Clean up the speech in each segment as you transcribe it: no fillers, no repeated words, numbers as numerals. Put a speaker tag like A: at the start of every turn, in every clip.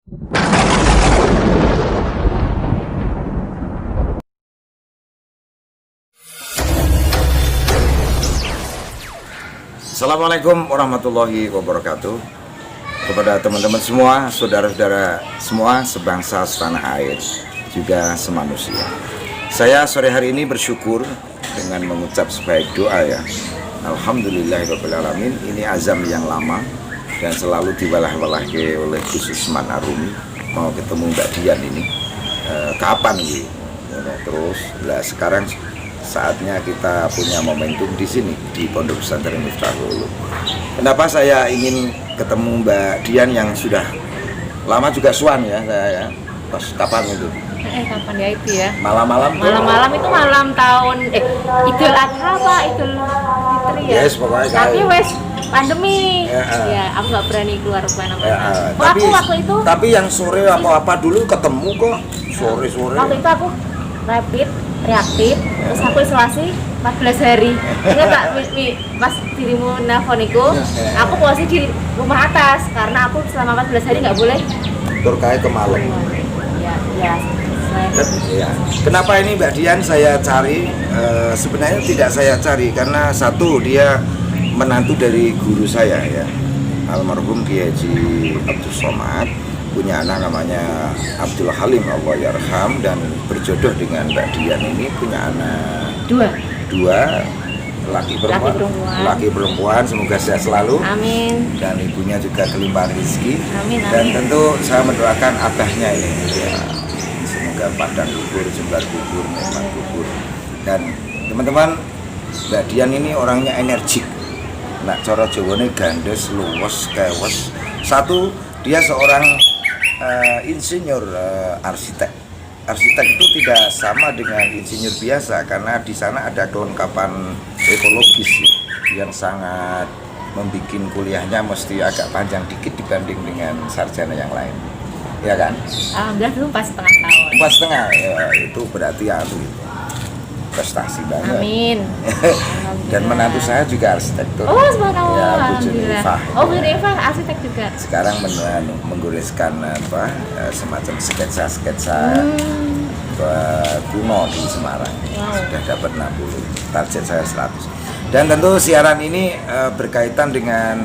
A: Assalamualaikum warahmatullahi wabarakatuh. Kepada teman-teman semua, saudara-saudara semua sebangsa setanah air, juga semanusia. Saya sore hari ini bersyukur dengan mengucap sebaik doa ya. Alhamdulillahirrahmanirrahim. Ini azam yang lama dan selalu diwalah-walahke oleh Gus Usman Arumi mau ketemu Mbak Dian ini. Kapan gitu? Terus, sekarang saatnya kita punya momentum di sini di Pondok Pesantren Miftahul Ulum. Kenapa saya ingin ketemu Mbak Dian yang sudah lama juga suan ya saya ya. Pas kapan itu?
B: Kapan ya itu ya?
A: Malam-malam
B: itu malam tahun Idul Adha apa Idul Fitri ya?
A: Yes, pokoknya
B: tapi wes pandemi.
A: Ya,
B: aku nggak berani keluar kemana-mana.
A: Tapi
B: waktu itu
A: tapi yang sore apa dulu ketemu kok sore-sore.
B: Waktu itu aku rapid reaktif, terus aku isolasi 14 hari. Ingat tak, pas dirimu nelfoniku, aku posisi di rumah atas karena aku selama 14 hari nggak boleh
A: Terkait ke malam.
B: Ya.
A: Kenapa ini Mbak Dian saya cari? Sebenarnya tidak saya cari karena satu, dia menantu dari guru saya ya, almarhum Kiai Haji Abdul Somad, punya anak namanya Abdul Halim Allah yarham, dan berjodoh dengan Mbak Dian ini punya anak dua laki perempuan, semoga sehat selalu.
B: Amin.
A: Dan ibunya juga kelimpahan rezeki.
B: Amin.
A: Dan tentu saya mendoakan abahnya ini ya, semoga padang kubur, jembar kubur, nikmat kubur. Dan teman-teman, Mbak Dian ini orangnya energik. Nak cara Jawane gandes, luwes, kewes. Satu, dia seorang insinyur arsitek. Arsitek itu tidak sama dengan insinyur biasa karena di sana ada kelengkapan ekologis yang sangat membuat kuliahnya mesti agak panjang dikit dibanding dengan sarjana yang lain, ya kan?
B: Alhamdulillah dulu 4,5 tahun.
A: 4,5 ya, itu berarti ya prestasi banget.
B: Amin.
A: Dan menantu saya juga arsitektur.
B: Oh, subhanallah.
A: Ya, Bu
B: Alhamdulillah.
A: Junifah.
B: Oh, Bu Junifah arsitek juga.
A: Sekarang menggoreskan semacam sketsa kuno di Semarang. Sudah dapat 60, target saya 100. Dan tentu siaran ini berkaitan dengan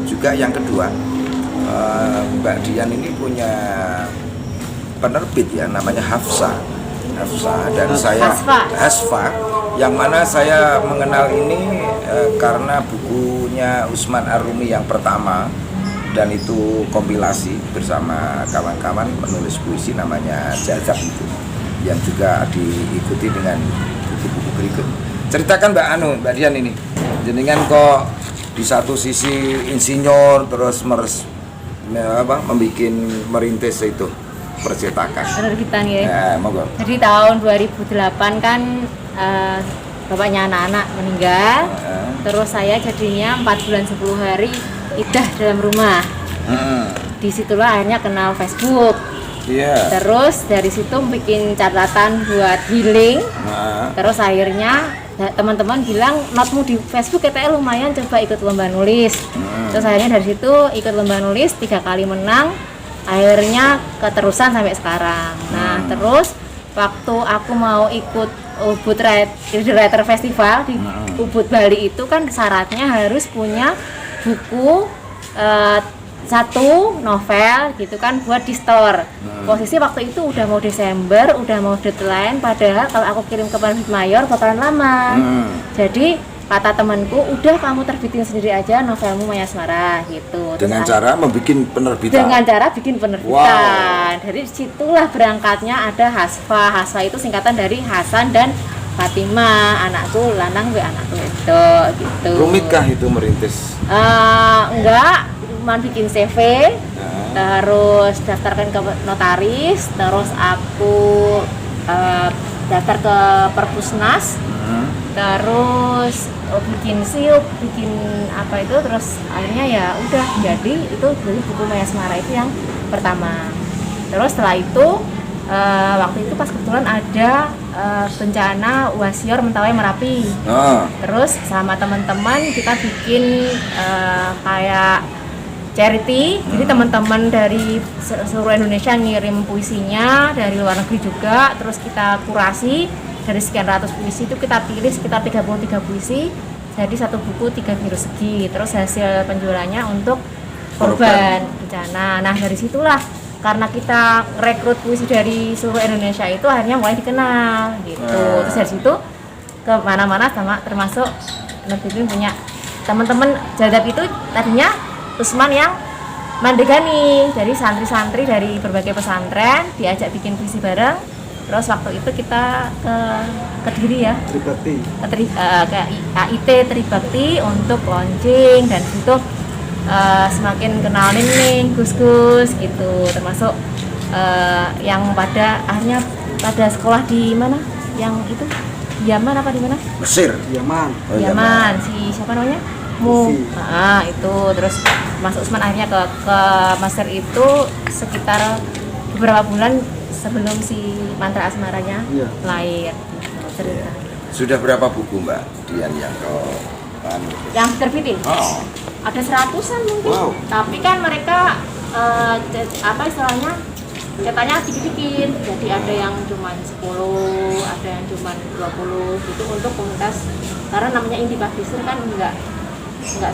A: juga yang kedua, Mbak Dian ini punya penerbit ya, namanya Hafsa, dan saya Hasfa, yang mana saya mengenal ini karena bukunya Usman Arumi yang pertama, dan itu kompilasi bersama kawan-kawan menulis puisi namanya Jazab itu, yang juga diikuti dengan buku-buku berikut. Ceritakan Mbak Dian ini, jenengan kok di satu sisi insinyur terus merintis itu percetakan.
B: Penerbitan ya.
A: Monggo.
B: Jadi tahun 2008 kan bapaknya anak-anak meninggal. Terus saya jadinya 4 bulan 10 hari idah dalam rumah. Disitulah akhirnya kenal Facebook. Terus dari situ bikin catatan buat healing. Terus akhirnya teman-teman bilang notmu di Facebook katanya lumayan, coba ikut lomba nulis. Terus akhirnya dari situ ikut lomba nulis 3 kali menang. Akhirnya keterusan sampai sekarang. Nah, terus waktu aku mau ikut Ubud Writer Festival di Ubud Bali itu kan syaratnya harus punya buku 1 novel gitu kan buat di store. Posisi waktu itu udah mau Desember, udah mau deadline, padahal kalau aku kirim ke penerbit mayor bakalan lama. Jadi kata temanku, udah kamu terbitin sendiri aja novelmu Maya Asmara gitu.
A: Dengan cara membuat penerbitan.
B: Dengan cara bikin penerbitan. Dari situlah berangkatnya ada Hasfa. Hasfa itu singkatan dari Hasan dan Fatimah, anakku lanang anakku itu gitu.
A: Rumitkah itu merintis?
B: Enggak, cuma bikin CV, terus daftarkan ke notaris, terus aku daftar ke Perpusnas, terus bikin siup, bikin apa itu, terus akhirnya ya udah jadi itu dari buku Maya Asmara itu yang pertama. Terus setelah itu waktu itu pas kebetulan ada bencana Wasior Mentawai Merapi. Terus sama teman-teman kita bikin kayak charity. Jadi teman-teman dari seluruh Indonesia ngirim puisinya, dari luar negeri juga. Terus kita kurasi dari sekian ratus puisi itu kita pilih sekitar 33 puisi. Jadi satu buku 3 kilo segi. Terus hasil penjualannya untuk korban bencana. Nah dari situlah karena kita rekrut puisi dari seluruh Indonesia itu akhirnya mulai dikenal gitu. Terus dari situ kemana-mana sama termasuk Nurdin punya teman-teman Jadab itu tadinya Usman yang mandegani, jadi santri-santri dari berbagai pesantren diajak bikin puisi bareng. Terus waktu itu kita ke Kediri ya,
C: Tribakti,
B: ke AIT Tribakti untuk launching, dan itu semakin kenalin nih Gus-Gus gitu, termasuk yang pada akhirnya pada sekolah di mana yang itu Yaman apa di mana?
A: Mesir.
C: Yaman.
A: Oh,
B: Yaman, si siapa namanya? Itu terus masuk Usman akhirnya ke Mesir itu sekitar beberapa bulan sebelum si mantra asmaranya lahir. Cerita.
A: Sudah berapa buku Mbak Dian yang
B: Yang terbitin?
A: Oh.
B: Ada 100-an mungkin.
A: Wow.
B: Tapi kan mereka apa istilahnya? Cetaknya dikit-dikit. Jadi ada yang cuma 10, ada yang cuma 20 gitu untuk komunitas. Karena namanya Inti Publisher kan enggak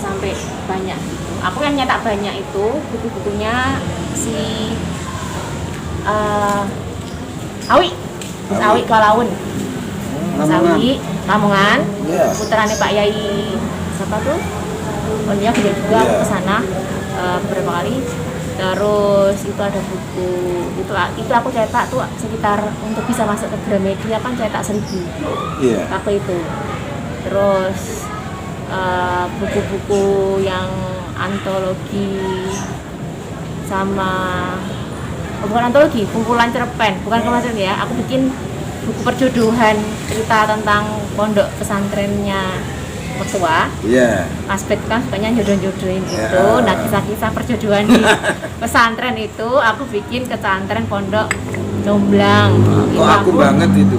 B: sampai banyak gitu. Aku yang nyetak banyak itu buku-bukunya si Awi Kalaun, Awi Lamongan, putrane Pak Yai siapa tuh? Oh dia juga ke sana beberapa kali. Terus itu ada buku itu aku cetak tuh sekitar untuk bisa masuk ke Gramedia kan cetak 1000 waktu itu. Terus buku-buku yang antologi sama bukan antologi, kumpulan cerpen, bukan kemarin ya. Aku bikin buku perjodohan, cerita tentang pondok pesantrennya mertua. Aspek kan sukanya jodoh-jodohin itu. Nah kisah-kisah perjodohan di pesantren itu aku bikin ke pesantren pondok Jomblang.
A: Kok aku banget itu.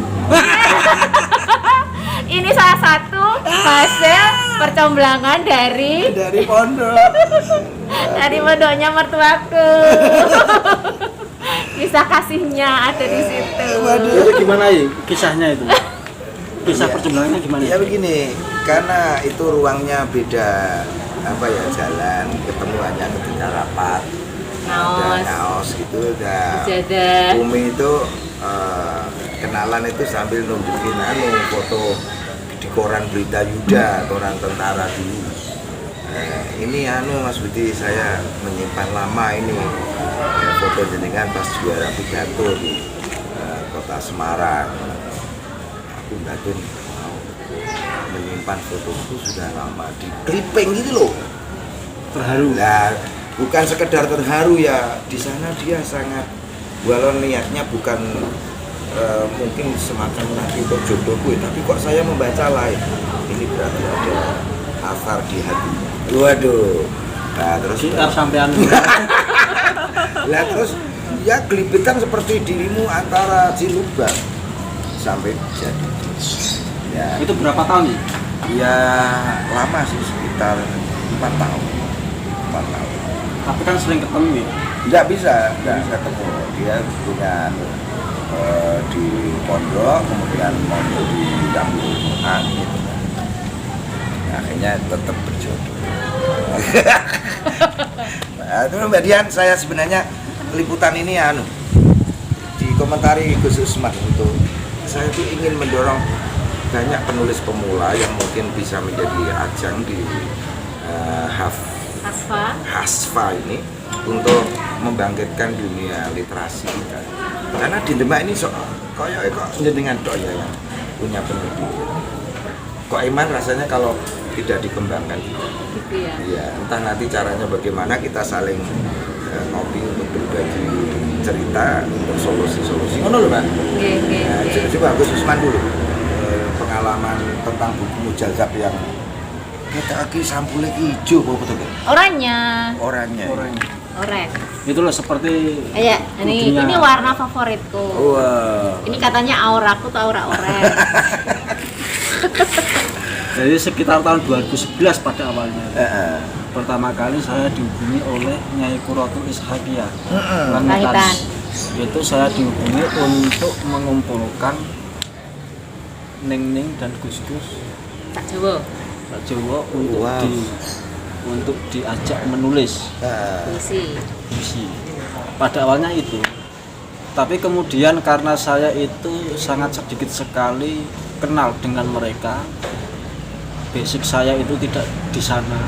B: Ini salah satu hasil percomblangan dari
A: pondok.
B: Dari pondoknya mertuaku. Kisah kasihnya ada di situ.
C: Itu gimana ya kisahnya itu? Kisah percomblangannya gimana?
A: Ya begini, karena itu ruangnya beda jalan, ketemu hanya ketika rapat. Naos gitu udah. Umi itu kenalan itu sambil nunjukin foto di koran Berita Yuda, koran tentara dulu. Ini Mas Budi, saya menyimpan lama ini foto jenengan pas juara pidato di kota Semarang. Aku batin menyimpan foto itu sudah lama, di clipping gitu loh.
C: Terharu.
A: Nah, bukan sekedar terharu ya, di sana dia sangat, walau niatnya bukan mungkin semacam nanti untuk jodohku, tapi kok saya membaca lain. Ini berarti ada asar di hatinya. Waduh. Nah terus
C: sampean.
A: Lah terus ya gelipitan seperti dirimu antara Cilubang sampai jadi. Ya.
C: Itu berapa tahun nih?
A: Ya lama sih, sekitar 4 tahun. 4 tahun.
C: Tapi kan sering ketemu ya?
A: Nggak bisa ketemu. Dia punya di pondok, kemudian pondok di kampung gitu. Akhirnya tetap berjodoh. Nah, itu Mbak Dian, saya sebenarnya liputan ini dikomentari Gus Usman untuk saya itu ingin mendorong banyak penulis pemula yang mungkin bisa menjadi ajang di Hasfa ini untuk membangkitkan dunia literasi kita. Karena di Demak ini kok jenengan tok ya yang punya penelitian. Kok iman rasanya kalau tidak dikembangkan gitu ya. Iya, entah nanti caranya bagaimana kita saling ngopi untuk berbagi cerita untuk solusi-solusi. Ngono lho, Mbak. Nah, coba Gus Usman dulu. Pengalaman tentang buku Mujazab yang kita lagi sampulnya hijau apa betul kan? Oranye.
C: Itulah seperti
B: iya, ini warna favoritku.
A: Wow.
B: Ini katanya auraku tuh aura oranye.
C: Jadi sekitar tahun 2011 pada awalnya. pertama kali saya dihubungi oleh Nyai Quratul Ishaqiyah
B: Langitan.
C: Itu saya dihubungi untuk mengumpulkan Ning dan Gus
B: Tak Jawa.
C: Pak Jawa
A: Wow.
C: untuk diajak menulis
B: Puisi.
C: puisi. Pada awalnya itu, tapi kemudian karena saya itu sangat sedikit sekali kenal dengan mereka, basic saya itu tidak di sana.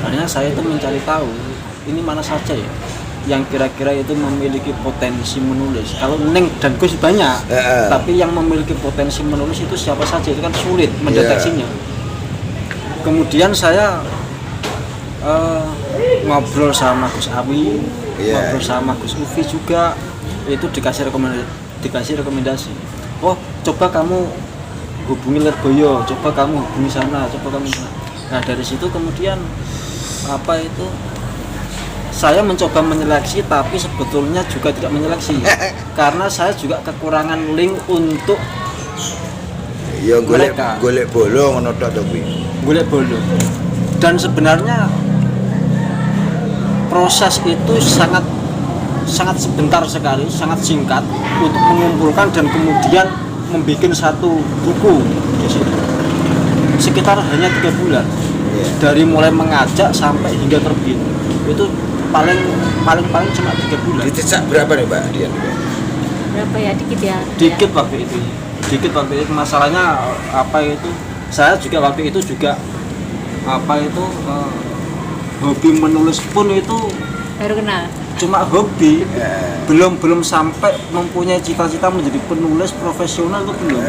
C: Akhirnya saya itu mencari tahu ini mana saja ya yang kira-kira itu memiliki potensi menulis. Kalau Ning dan Gus banyak, tapi yang memiliki potensi menulis itu siapa saja itu kan sulit mendeteksinya. Kemudian saya ngobrol sama Gus Awi, ngobrol sama Gus Ufi juga, itu dikasih rekomendasi. Oh, coba kamu hubungi Lerboyo, coba kamu hubungi sana, coba kamu sana. Nah dari situ kemudian saya mencoba menyeleksi, tapi sebetulnya juga tidak menyeleksi karena saya juga kekurangan link untuk
A: golek bolong ngono tok to kuwi.
C: golek bolong. Dan sebenarnya proses itu sangat sebentar sekali, sangat singkat untuk mengumpulkan dan kemudian membuat satu buku di situ. Sekitar hanya 3 bulan. Dari mulai mengajak sampai hingga terbit. Itu paling cuma 3 bulan.
A: Dicecak berapa nih Mbak Dian?
B: Berapa ya? Dikit ya.
C: Dikit waktu itu. Masalahnya saya juga waktu itu juga hobi menulis pun itu
B: Baru kenal.
C: cuma hobi, belum sampai mempunyai cita-cita menjadi penulis profesional, itu belum.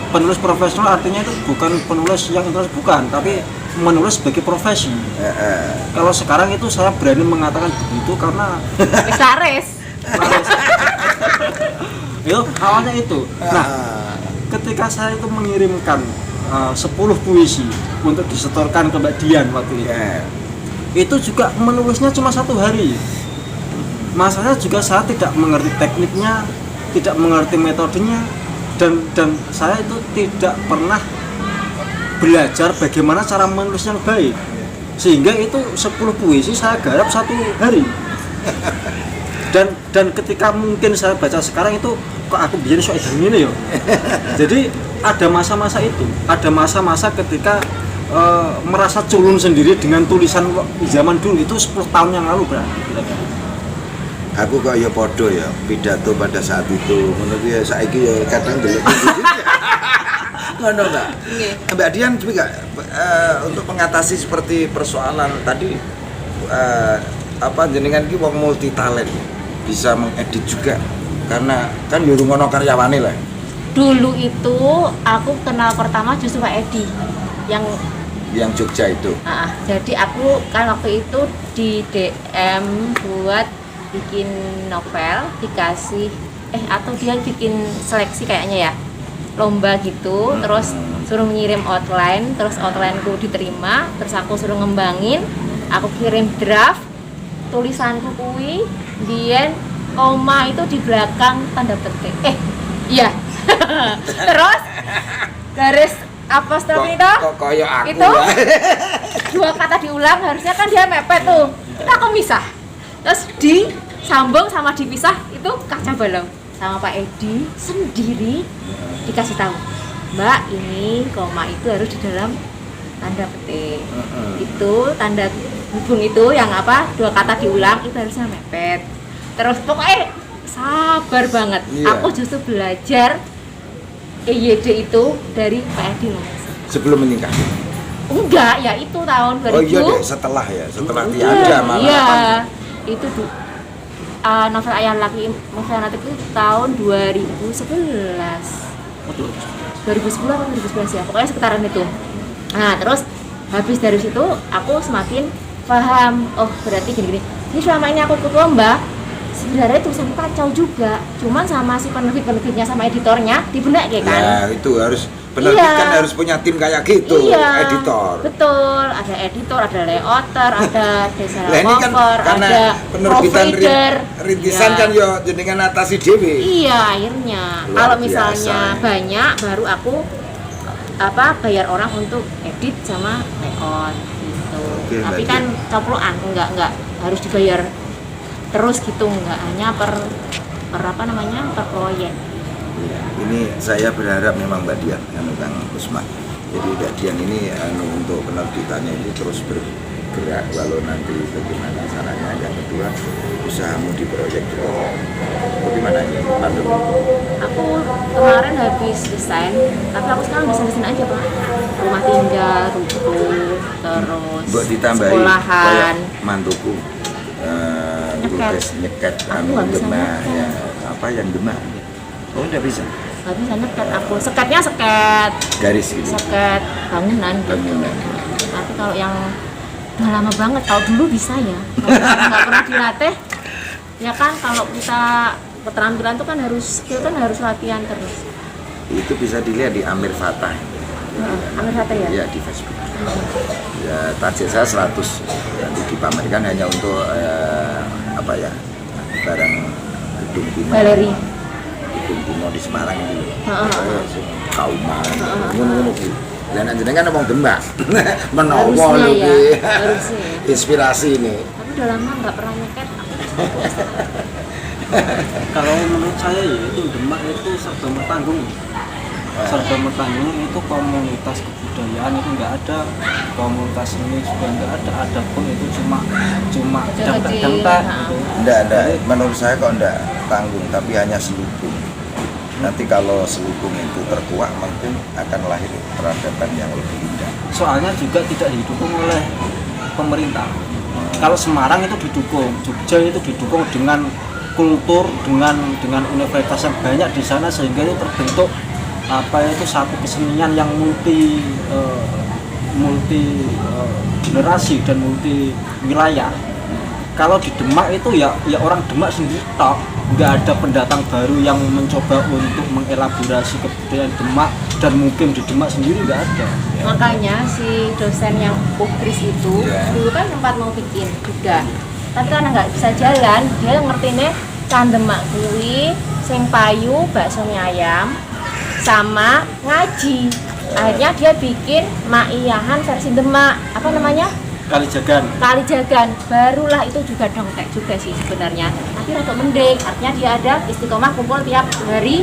C: Penulis profesional artinya itu bukan penulis yang terus bukan, tapi menulis sebagai profesi. Kalau sekarang itu saya berani mengatakan begitu karena
B: Wis laris.
C: itu awalnya itu. Nah, ketika saya itu mengirimkan 10 puisi untuk disetorkan ke Mbak Dian waktu itu. Itu juga menulisnya cuma 1 hari. Masalahnya juga saya tidak mengerti tekniknya, tidak mengerti metodenya, dan saya itu tidak pernah belajar bagaimana cara menulis yang baik. Sehingga itu 10 puisi saya garap 1 hari. Dan ketika mungkin saya baca sekarang itu kok aku bikin soal ini ya. Jadi ada masa-masa itu, ada masa-masa ketika merasa culun sendiri dengan tulisan zaman dulu itu 10 tahun yang lalu berarti.
A: Aku kok ya podo ya pidato pada saat itu. Menurut ya saiki ya kadang delok ngono Mbak. Mbak Dian juga untuk mengatasi seperti persoalan tadi jenengan ki wong multi talent, bisa mengedit juga karena kan yo ngono karyawane lah.
B: Dulu itu aku kenal pertama justru Pak Edi yang
A: Jogja itu.
B: Jadi aku kan waktu itu di DM buat bikin novel, dikasih atau dia bikin seleksi kayaknya ya, lomba gitu. Terus suruh mengirim outline, terus outlineku diterima, terus aku suruh ngembangin, aku kirim draft tulisanku kuwi, dia koma itu di belakang tanda petik. Iya. Terus garis apostrofi itu itu 2 kata diulang, harusnya kan dia mepet tuh, kita aku misah, terus disambung sama dipisah itu kaca balau sama Pak Edi sendiri dikasih tahu, Mbak ini koma itu harus di dalam tanda petik, itu tanda hubung itu yang 2 kata diulang itu harusnya mepet, terus pokoknya sabar banget. Aku justru belajar EYD itu dari Pak Edi loh.
A: Sebelum menikah?
B: Enggak, ya itu tahun 2000.
A: Oh iya deh, setelah tiada malah.
B: Iya, itu novel Ayah Laki Mengkhianati itu tahun 2011 atau 2011 ya, pokoknya sekitaran itu. Nah terus habis dari situ aku semakin paham, oh berarti gini-gini. Jadi selama ini aku ikut lomba, sebenarnya tulisan kacau juga, cuman sama si penerbitnya sama editornya dibenek kayak kan.
A: Ya itu harus penerbit kan harus punya tim kayak gitu, editor.
B: Betul, ada editor, ada layouter, ada desainer
A: kan
B: cover, ada
A: penerbitan
B: provider.
A: Rintisan kan yo jenengan atasi dhewe.
B: Iya, akhirnya kalau misalnya banyak baru aku bayar orang untuk edit sama layout gitu.
A: Oke,
B: Tapi
A: Mbak
B: kan coplokan, enggak harus dibayar terus gitu, enggak hanya per apa namanya per proyek.
A: Iya. Ini saya berharap memang Mbak Dian, Kang Usman. Jadi Mbak Dian ini untuk penerbitannya ini terus bergerak, walau nanti bagaimana caranya. Yang kedua, usahamu di proyek juga. Bagaimana ini pandemi?
B: Aku kemarin habis desain, tapi aku sekarang desain aja Pak. Rumah tinggal, ruko, terus
A: Mbak ditambahi
B: sekolahan.
A: kayak mantuku
B: Nyeket.
A: lukis nyeket
B: Aku nggak bisa
A: gemah
B: nyeket.
A: ya, apa yang gemah? Oh enggak bisa.
B: Nggak bisa nyekat aku. Sekatnya seket
A: Garis gitu.
B: seket bangunan gitu.
A: Bangunan.
B: Tapi kalau yang udah lama banget, kalau dulu bisa ya. Kalau nggak pernah dilatih, ya kan kalau kita keterampilan itu kan harus latihan terus.
A: Itu bisa dilihat di Amir Fatah.
B: Amir Hatta ya?
A: Ya di Facebook. Ya target saya 100. Nanti dipamerkan hanya untuk apa ya? Barang gedung Timo.
B: Galeri.
A: Gedung Timo di Semarang itu.
B: Heeh.
A: Kauman. Ngono-ngono kuwi. Lah nek jenengan ngomong Demak. Menawa
B: Harusnya ya,
A: lho
B: harusnya.
A: inspirasi ini.
B: Tapi udah lama nggak pernah nyeket.
C: Kalau menurut saya ya itu Demak itu serba mertanggung. Serba mertanggung itu komunitas kebudayaan itu nggak ada, komunitas seni juga nggak ada pun itu cuma
B: Kecil-kecil,
C: dempet gitu.
A: Enggak. Menurut saya kok enggak tanggung, tapi hanya selubung. Nanti kalau selubung itu terkuak, mungkin akan lahir peradaban yang lebih indah.
C: Soalnya juga tidak didukung oleh pemerintah. Kalau Semarang itu didukung, Jogja itu didukung dengan kultur, dengan universitas yang banyak di sana, sehingga itu terbentuk apa itu satu kesenian yang multi generasi dan multi wilayah. Kalau di Demak itu ya orang Demak sendiri tok, nggak ada pendatang baru yang mencoba untuk mengelaborasi kebudayaan Demak, dan mungkin di Demak sendiri nggak ada.
B: Makanya si dosen yang Kris itu dulu kan sempat mau bikin juga, tapi karena nggak bisa jalan, dia ngertinya can Demak kuwi sing payu bakso mie ayam sama ngaji. Akhirnya dia bikin Maiyahan versi Demak, apa namanya? Kalijagan. Barulah itu juga dongkek juga sih sebenarnya, tapi rada mending. Artinya dia ada istiqomah kumpul tiap hari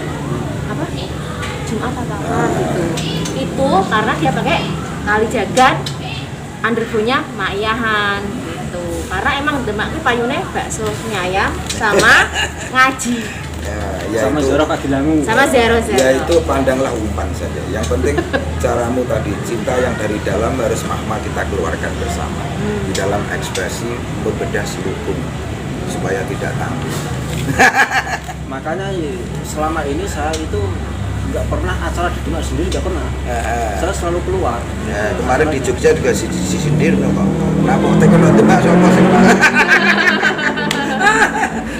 B: apa? Jumat atau apa gitu. Itu karena dia pakai Kalijagan, undergo-nya Maiyahan gitu. Karena emang Demak itu payune bakso mie ayam sama ngaji.
C: Sama
A: itu,
C: Zoro Kadilangu.
B: Sama zero.
A: Ya itu pandanglah umpan saja. Yang penting caramu tadi, cinta yang dari dalam harus mahma kita keluarkan bersama. Di dalam ekspresi membedah selubung supaya tidak tanggung.
C: Makanya selama ini saya itu nggak pernah acara di Demak sendiri, nggak pernah. Saya selalu keluar.
A: Ya, kemarin di Jogja juga si sindir kok. Kenapa teknologi Demak sopo sing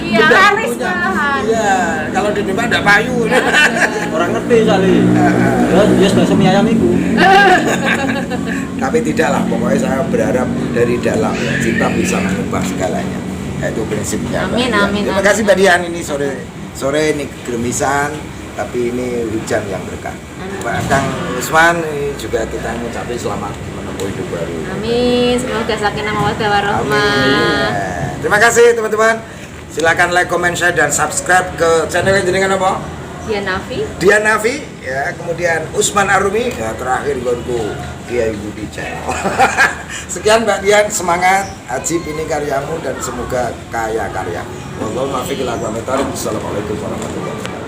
B: Iya, laris malahan.
A: Iya, kalau di Demak enggak payu.
C: Orang ngerti kali. Ya bakso mie ayam itu.
A: Tapi tidaklah, pokoknya saya berharap dari dalam ya, cinta bisa mengubah segalanya. Itu prinsipnya.
B: Amin,
A: Mbak Dian.
B: amin,
A: Terima
B: amin.
A: kasih Mbak Dian, ini sore ini geremisan, tapi ini hujan yang berkah. Pak Kang Usman ini juga kita mengucapkan selamat menempuh hidup baru.
B: Amin, semoga sakinah mawaddah warahmah.
A: Amin. Terima kasih teman-teman. Silakan like, comment, share, dan subscribe ke channel jenengan apa?
B: Dian Nafi.
A: Dian Nafi, ya, kemudian Usman Arumi, ya, terakhir gonku Kiai Budi Channel. Sekian Mbak Dian, semangat, ajib ini karyamu dan semoga kaya karya. Wallahualam. Assalamualaikum warahmatullahi wabarakatuh.